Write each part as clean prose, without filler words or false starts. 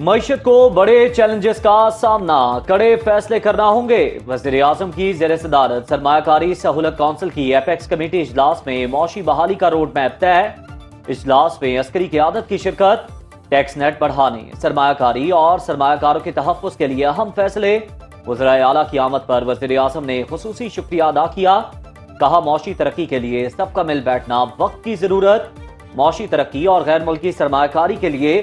मईशत को बड़े चैलेंजेस का सामना, कड़े फैसले करना होंगे। वज़ीर आज़म की ज़ेर सदारत सरमायाकारी सहूलत काउंसिल की एपेक्स कमेटी इजलास में मौशी बहाली का रोड मैप तय। इजलास में अस्करी क़यादत की शिरकत, टैक्स नेट बढ़ाने, सरमायाकारी और सरमायाकारों के तहफ़्फ़ुज़ के लिए अहम फैसले। वज़ीर आला की आमद पर वज़ीर आज़म ने खुसूसी शुक्रिया अदा किया। कहा, मौशी तरक्की के लिए सबका मिल बैठना वक्त की जरूरत। मौशी तरक्की और गैर मुल्की सरमायाकारी के लिए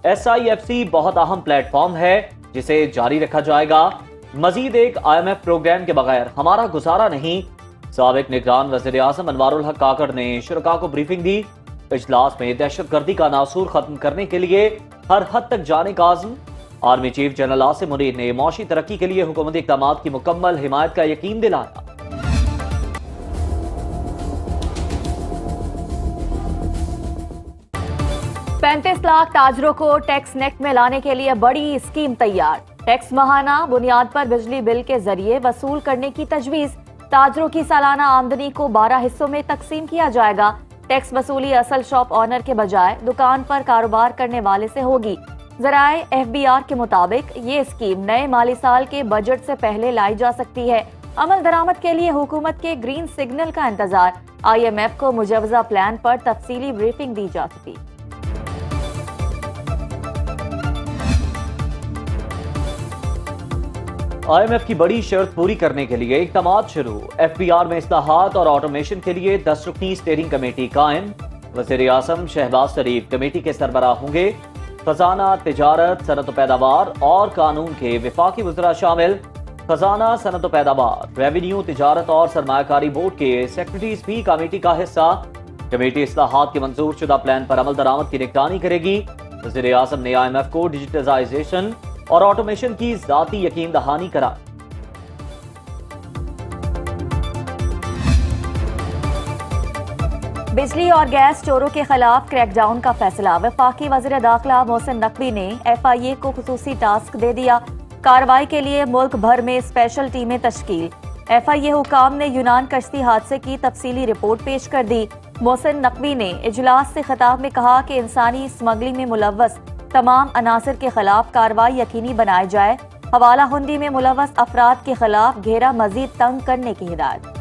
SIFC बहुत अहम प्लेटफॉर्म है जिसे जारी रखा जाएगा। मजीद एक IMF प्रोग्राम के बगैर हमारा गुजारा नहीं। साबिक निगरान वज़ीर आज़म अनवारुल हक काकड़ ने शुरका को ब्रीफिंग दी। इजलास में दहशतगर्दी का नासूर खत्म करने के लिए हर हद तक जाने का आज़म। Army chief general Asim Munir ने मौशी तरक्की के लिए हुकूमती इक़दामात की मुकम्मल हिमायत का यकीन दिलाया। 35 लाख ताजरों को टैक्स नेट में लाने के लिए बड़ी स्कीम तैयार। टैक्स माहाना बुनियाद पर बिजली बिल के जरिए वसूल करने की तजवीज। ताजरों की सालाना आमदनी को 12 हिस्सों में तकसीम किया जाएगा। टैक्स वसूली असल शॉप ऑनर के बजाय दुकान पर कारोबार करने वाले से होगी। ज़राए FBR के मुताबिक ये स्कीम नए माली साल के बजट से पहले लाई जा सकती है। अमल दरामद के लिए हुकूमत के ग्रीन सिग्नल का इंतजार। IMF को मुजवजा प्लान पर तफसीली ब्रीफिंग दी जा सकी। IMF की बड़ी शर्त पूरी करने के लिए इक़दामात शुरू। FBR में इस्लाहात और ऑटोमेशन के लिए 10 रुकनी स्टीयरिंग कमेटी कायम। वज़ीर आज़म शहबाज शरीफ कमेटी के सरबराह होंगे। खजाना, तिजारत, सनत पैदावार और कानून के वफाकी वज़रा शामिल। खजाना, सनत पैदावार, रेवेन्यू, तिजारत और सरमायाकारी बोर्ड के सेक्रेटरीज भी कमेटी का हिस्सा। कमेटी इस्लाहात के मंजूर शुदा प्लान पर अमल दरामद की निगरानी करेगी। वज़ीर आज़म ने IMF को डिजिटाइजेशन और ऑटोमेशन की ज़ाती यकीन दहानी करा। बिजली और गैस चोरों के खिलाफ क्रैकडाउन का फैसला। वफाकी वज़ीर दाखिला मोहसिन नकवी ने FIA को खुसूसी टास्क दे दिया। कार्रवाई के लिए मुल्क भर में स्पेशल टीमें तश्कील। FIA हुकाम ने यूनान कश्ती हादसे की तफसीली रिपोर्ट पेश कर दी। मोहसिन नकवी ने इजलास से खिताब में कहा कि इंसानी स्मगलिंग में मुलव्वस तमाम अनासिर के खिलाफ कार्रवाई यकीनी बनाई जाए। हवाला हुंडी में मुलव्वस अफराद के खिलाफ घेरा मजीद तंग करने की हिदायत।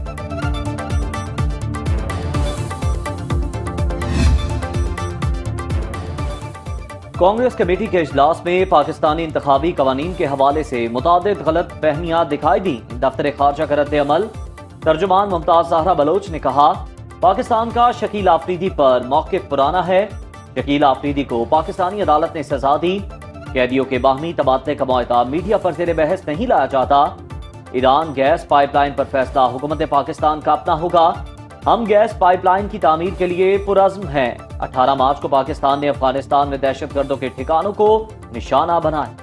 कांग्रेस कमेटी के इजलास में पाकिस्तानी इंतखाबी कवानीन के हवाले से मुतादिद गलत फहमियां दिखाई दी। दफ्तर खारजा का रद्द अमल। तर्जुमान मुमताज ज़हरा बलोच ने कहा, पाकिस्तान का शकील आफरीदी पर मौक़िफ़ पुराना है। शकील आफरीदी को पाकिस्तानी अदालत ने सजा दी। कैदियों के बाहमी तबादले का मुआहदा मीडिया पर ज़ेर बहस नहीं लाया जाता। ईरान गैस पाइपलाइन पर फैसला हुकूमत पाकिस्तान का अपना होगा। हम गैस पाइपलाइन की तामीर के लिए पुरअज़्म हैं। 18 मार्च को पाकिस्तान ने अफगानिस्तान में दहशतगर्दों के ठिकानों को निशाना बनाया।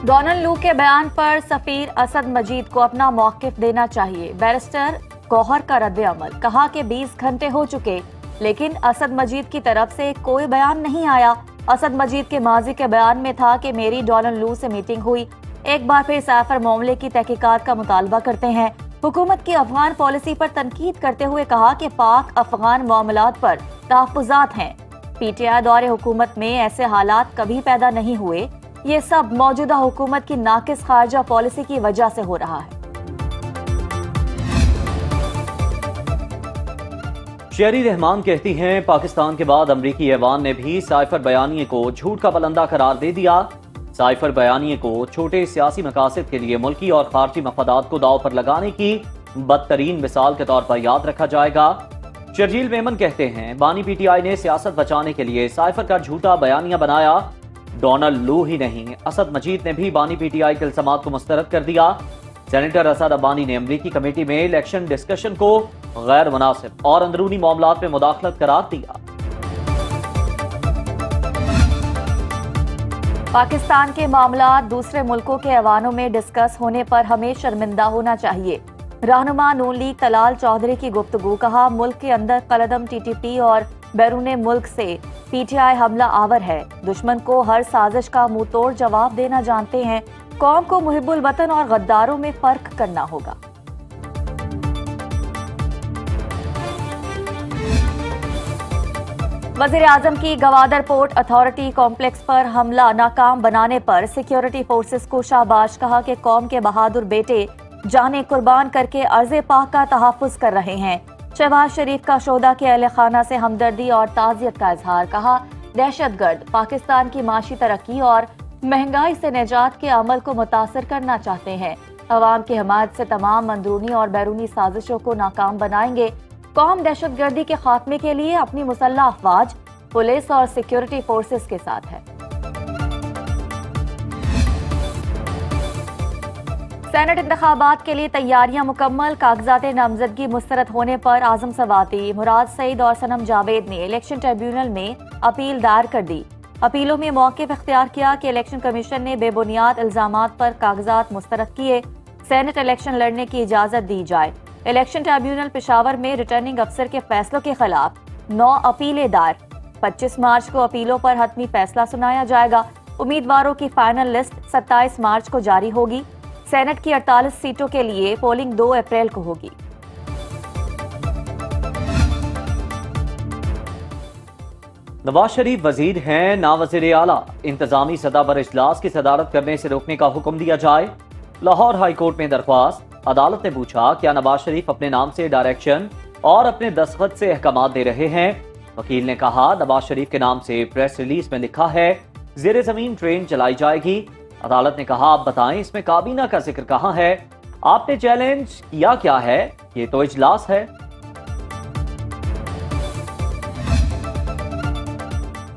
डोनाल्ड लू के बयान पर सफीर असद मजीद को अपना मौक़िफ़ देना चाहिए। बैरिस्टर गौहर का रद्द अमल। कहा कि 20 घंटे हो चुके लेकिन असद मजीद की तरफ से कोई बयान नहीं आया। असद मजीद के माजी के बयान में था कि मेरी डोनाल्ड लू से मीटिंग हुई। एक बार फिर साइफर मामले की तहकीकात का मुतालबा करते हैं। हुकूमत की अफगान पॉलिसी पर तनकीद करते हुए कहा कि पाक अफगान मामलात पर तहफ़्फ़ुज़ात हैं। PTI दौरे हुकूमत में ऐसे हालात कभी पैदा नहीं हुए। ये सब मौजूदा हुकूमत की नाकिस खारजा पॉलिसी की वजह से हो रहा है। शेरी रहमान कहती हैं, पाकिस्तान के बाद अमरीकी ऐवान ने भी साइफर बयानिए को झूठ का बलंदा करार दे दिया। साइफर बयानिए को छोटे सियासी मकासद के लिए मुल्की और खारजी मफादात को दाव पर लगाने की बदतरीन मिसाल के तौर पर याद रखा जाएगा। शर्जील मेमन कहते हैं, बानी PTI ने सियासत बचाने के लिए साइफर का झूठा बयानिया बनाया। डोनाल्ड लू ही नहीं, असद मजीद ने भी बानी PTI के इल्ज़ामात को मुस्तरद कर दिया। सेनेटर असद अब्बानी ने अमरीकी कमेटी में इलेक्शन डिस्कशन को गैर मुनासिब और अंदरूनी मामलात में मुदाखलत करार दिया। पाकिस्तान के मामला दूसरे मुल्कों के ऐवानों में डिस्कस होने पर हमें शर्मिंदा होना चाहिए। रहनुमा नून लीग तलाल चौधरी की गुफ्तगू। कहा, मुल्क के अंदर कलदम TTP और बैरून मुल्क से PTI हमला आवर है। दुश्मन को हर साजिश का मुंह तोड़ जवाब देना जानते हैं। कौम को मुहिब्बुल वतन और गद्दारों में फर्क करना होगा। वजीर आजम की गवादर पोर्ट अथॉरिटी कॉम्प्लेक्स पर हमला नाकाम बनाने पर सिक्योरिटी फोर्सेस को शाबाश, कहा कि कौम के बहादुर बेटे जाने कुर्बान करके अर्ज़े पाक का तहफ़्फ़ुज़ कर रहे हैं। शहबाज शरीफ का शोदा के अहले खाना से हमदर्दी और ताज़ियत का इजहार, कहा दहशतगर्द पाकिस्तान की माशी तरक्की और महंगाई से निजात के अमल को मुतासर करना चाहते हैं। अवाम की हिमायत से तमाम अंदरूनी और बैरूनी साजिशों को नाकाम बनाएंगे। कौम दहशतगर्दी के खात्मे के लिए अपनी मुसल्लह अफवाज, पुलिस और सिक्योरिटी फोर्सेस के साथ है। सेनेट इंतखाबात के लिए तैयारियां मुकम्मल, कागजात नामजदगी मुस्तरद होने पर आजम सवाती, मुराद सईद और सनम जावेद ने इलेक्शन ट्रिब्यूनल में अपील दायर कर दी। अपीलों में मौक़िफ़ इख्तियार किया कि इलेक्शन कमीशन ने बेबुनियाद इल्जामात पर कागजात मुस्तरद किए, सेनेट इलेक्शन लड़ने की इजाज़त दी जाए। इलेक्शन ट्रिब्यूनल पेशावर में रिटर्निंग अफसर के फैसलों के खिलाफ 9 अपीलें दायर। 25 मार्च को अपीलों पर हतमी फैसला सुनाया जाएगा। उम्मीदवारों की फाइनल लिस्ट 27 मार्च को जारी होगी। सेनेट की 48 सीटों के लिए पोलिंग 2 अप्रैल को होगी। नवाज शरीफ वजीर हैं ना वजीर आला, इंतजामी सतह पर इजलास की सदारत करने से रोकने का हुक्म दिया जाए। लाहौर हाई कोर्ट में दरख्वास्त, अदालत ने पूछा क्या नवाज शरीफ अपने नाम से डायरेक्शन और अपने दस्तखत से अहकामात दे रहे हैं। वकील ने कहा नवाज शरीफ के नाम से प्रेस रिलीज में लिखा है जेर जमीन ट्रेन चलाई जाएगी। अदालत ने कहा आप बताएं इसमें काबीना का जिक्र कहां है, आपने चैलेंज किया क्या है, ये तो इजलास है।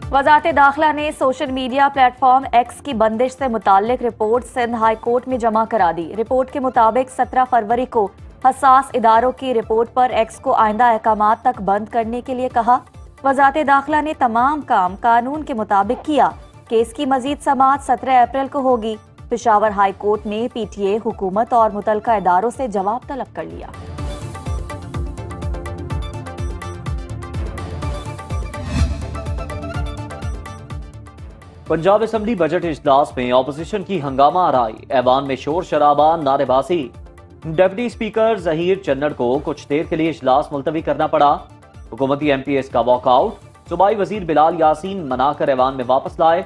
वज़ारत दाखिला ने सोशल मीडिया प्लेटफॉर्म एक्स की बंदिश से मुताल्लिक रिपोर्ट सिंध हाई कोर्ट में जमा करा दी। रिपोर्ट के मुताबिक 17 फरवरी को हसास इदारों की रिपोर्ट पर एक्स को आइंदा अहकामात तक बंद करने के लिए कहा। वज़ारत दाखिला ने तमाम काम कानून के मुताबिक किया। केस की मजीद समाअत 17 अप्रैल को होगी। पेशावर हाई कोर्ट ने PTA, हुकूमत और मुतलका इदारों से जवाब तलब कर लिया। पंजाब असेंबली बजट इजलास में ऑपोजिशन की हंगामा आराई, ऐवान में शोर शराबा, नारेबाजी। डिप्टी स्पीकर जहीर चन्नड़ को कुछ देर के लिए इजलास मुलतवी करना पड़ा। हुकूमती MPs का वॉकआउट सूबाई वजीर बिलाल यासीन मनाकर ऐवान में वापस लाए।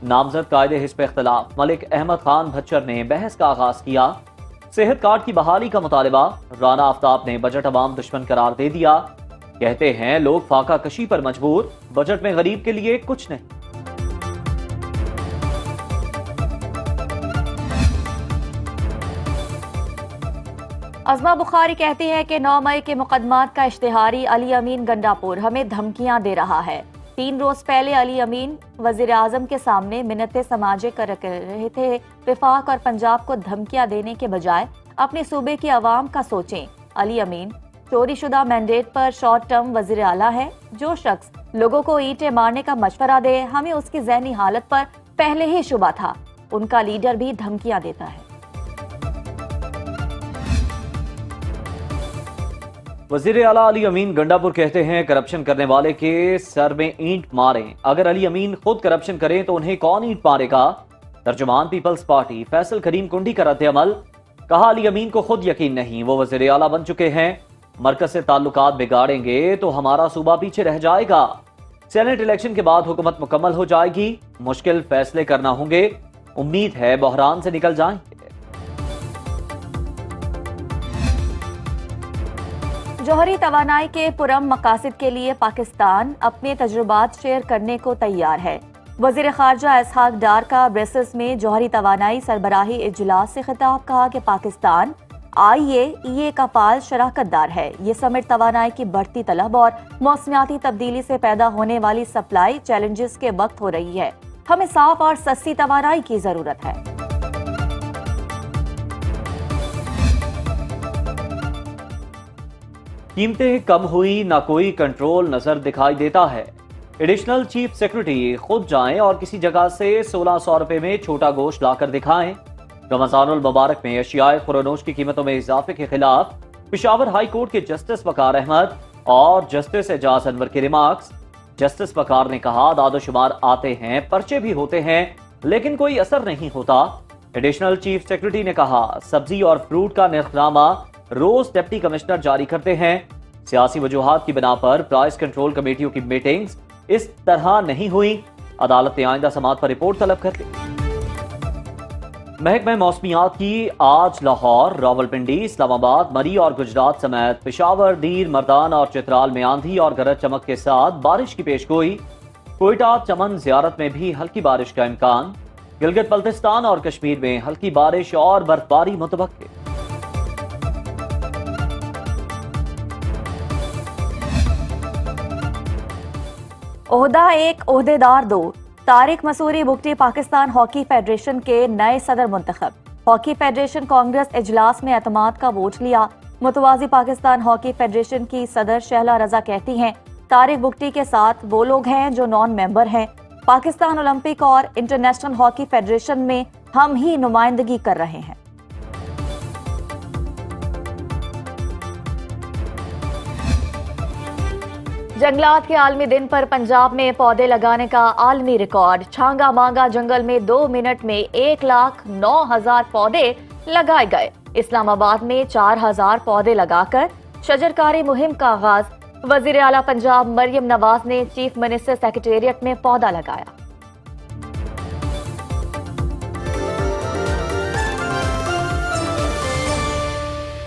नामजद कायदे हिस्ब इख्तिलाफ मलिक अहमद खान भच्चर ने बहस का आगाज किया। सेहत कार्ड की बहाली का मुतालबा, राना आफ्ताब ने बजट अवाम दुश्मन करार दे दिया। कहते हैं लोग फाका कशी पर मजबूर, बजट में गरीब के लिए कुछ नहीं। अज़मा बुखारी कहती है कि 9 मई के मुकदमात का इश्तिहारी अली अमीन गंडापुर हमें धमकियां दे रहा है। 3 रोज पहले अली अमीन वजीर आजम के सामने मिन्नतें समाजे कर रहे थे। विफाक और पंजाब को धमकियां देने के बजाय अपने सूबे की आवाम का सोचें। अली अमीन चोरी शुदा मैंडेट पर शॉर्ट टर्म वजीर आला है। जो शख्स लोगों को ईंटें मारने का मशवरा दे, हमें उसकी ज़हनी हालत पर पहले ही शुबा था। उनका लीडर भी धमकियां देता है। वजीर आला अली अमीन गंडापुर कहते हैं करप्शन करने वाले के सर में ईंट मारें। अगर अली अमीन खुद करप्शन करें तो उन्हें कौन ईंट मारेगा। तर्जुमान पीपल्स पार्टी फैसल करीम कुंडी का रद्द-ए-अमल, कहा अली अमीन को खुद यकीन नहीं, वो वजीर आला बन चुके हैं। मरकज से ताल्लुकात बिगाड़ेंगे तो हमारा सूबा पीछे रह जाएगा। सेनेट इलेक्शन के बाद हुकूमत मुकम्मल हो जाएगी, मुश्किल फैसले करना होंगे, उम्मीद है बहरान से निकल जाएंगे। जौहरी तवानाई के पुरम मकासद के लिए पाकिस्तान अपने तजुर्बात शेयर करने को तैयार है। वजीर खारजा इसहाक डार का ब्रसेल्स में जौहरी तवानाई सरबराही इजलास से खिताब, कहा कि पाकिस्तान IAEA का फाल शराकतदार है। ये समिट तवानाई की बढ़ती तलब और मौसमियाती तब्दीली से पैदा होने वाली सप्लाई चैलेंजेस के वक्त हो रही है। हमें साफ और सस्ती तवानाई की जरूरत है। कीमतें कम हुई, ना कोई कंट्रोल नजर दिखाई देता है। एडिशनल चीफ सेक्रेटरी खुद जाएं और किसी जगह से 1600 रुपए में छोटा गोश्त लाकर दिखाएं। रमजानुल मुबारक में अशियाए खुरानोश की कीमतों में इजाफे के खिलाफ पेशावर हाई कोर्ट के जस्टिस वकार अहमद और जस्टिस एजाज अनवर के रिमार्क्स। जस्टिस वकार ने कहा दादोशुमार आते हैं, पर्चे भी होते हैं, लेकिन कोई असर नहीं होता। एडिशनल चीफ सेक्रेटरी ने कहा सब्जी और फ्रूट का निर्खनामा रोज डिप्टी कमिश्नर जारी करते हैं। सियासी वजूहात की बिना पर प्राइस कंट्रोल कमेटियों की मीटिंग्स इस तरह नहीं हुई। अदालत ने आइंदा समाअत पर रिपोर्ट तलब कर ली। महकमा मौसमियात की आज लाहौर, रावलपिंडी, इस्लामाबाद, मरी और गुजरात समेत पेशावर, दीर, मर्दान और चित्राल में आंधी और गरज चमक के साथ बारिश की पेशगोई। कोयटा, चमन, जियारत में भी हल्की बारिश का इम्कान। गिलगित बल्तिस्तान और कश्मीर में हल्की बारिश और बर्फबारी मुतवक्के। ओहदा एक, ओहदेदार दो। तारिक मसूरी बुगटी पाकिस्तान हॉकी फेडरेशन के नए सदर मुंतखब। हॉकी फेडरेशन कांग्रेस इजलास में एतमाद का वोट लिया। मुतवाजी पाकिस्तान हॉकी फेडरेशन की सदर शहला रजा कहती हैं, तारिक बुगटी के साथ वो लोग हैं जो नॉन मेंबर हैं। पाकिस्तान ओलंपिक और इंटरनेशनल हॉकी फेडरेशन में हम ही नुमाइंदगी कर रहे हैं। जंगलात के आलमी दिन पर पंजाब में पौधे लगाने का आलमी रिकॉर्ड। छांगा मांगा जंगल में 2 मिनट में 1,09,000 पौधे लगाए गए। इस्लामाबाद में 4,000 पौधे लगाकर शजरकारी मुहिम का आगाज। वजीर आला पंजाब मरियम नवाज ने चीफ मिनिस्टर सेक्रेटेरिएट में पौधा लगाया।